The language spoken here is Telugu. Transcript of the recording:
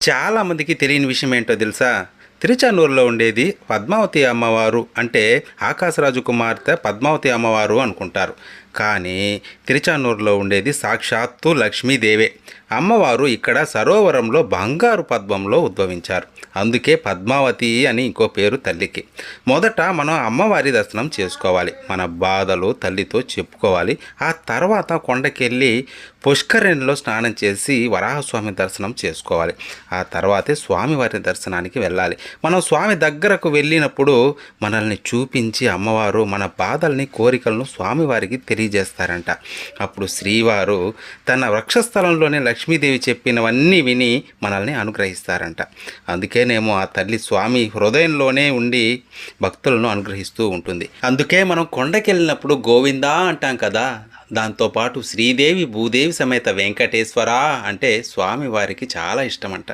చాలామందికి తెలియని విషయం ఏంటో తెలుసా? తిరుచానూరులో ఉండేది పద్మావతి అమ్మవారు అంటే ఆకాశరాజు కుమార్తె పద్మావతి అమ్మవారు అనుకుంటారు. కానీ తిరుచానూరులో ఉండేది సాక్షాత్తు లక్ష్మీదేవే. అమ్మవారు ఇక్కడ సరోవరంలో బంగారు పద్మంలో ఉద్భవించారు. అందుకే పద్మావతి అని ఇంకో పేరు తల్లికి. మొదట మనం అమ్మవారి దర్శనం చేసుకోవాలి. మన బాధలు తల్లితో చెప్పుకోవాలి. ఆ తర్వాత కొండకెళ్ళి పుష్కరిణిలో స్నానం చేసి వరాహస్వామి దర్శనం చేసుకోవాలి. ఆ తర్వాతే స్వామివారి దర్శనానికి వెళ్ళాలి. మనం స్వామి దగ్గరకు వెళ్ళినప్పుడు మనల్ని చూపించి అమ్మవారు మన బాధల్ని కోరికలను స్వామివారికి తెలియజేస్తారంట. అప్పుడు శ్రీవారు తన వక్షస్థలంలోనే లక్ష్మీదేవి చెప్పినవన్నీ విని మనల్ని అనుగ్రహిస్తారంట. అందుకేనేమో ఆ తల్లి స్వామి హృదయంలోనే ఉండి భక్తులను అనుగ్రహిస్తూ ఉంటుంది. అందుకే మనం కొండకెళ్ళినప్పుడు గోవిందా అంటాం కదా. దాంతోపాటు శ్రీదేవి భూదేవి సమేత వెంకటేశ్వర అంటే స్వామివారికి చాలా ఇష్టమంట.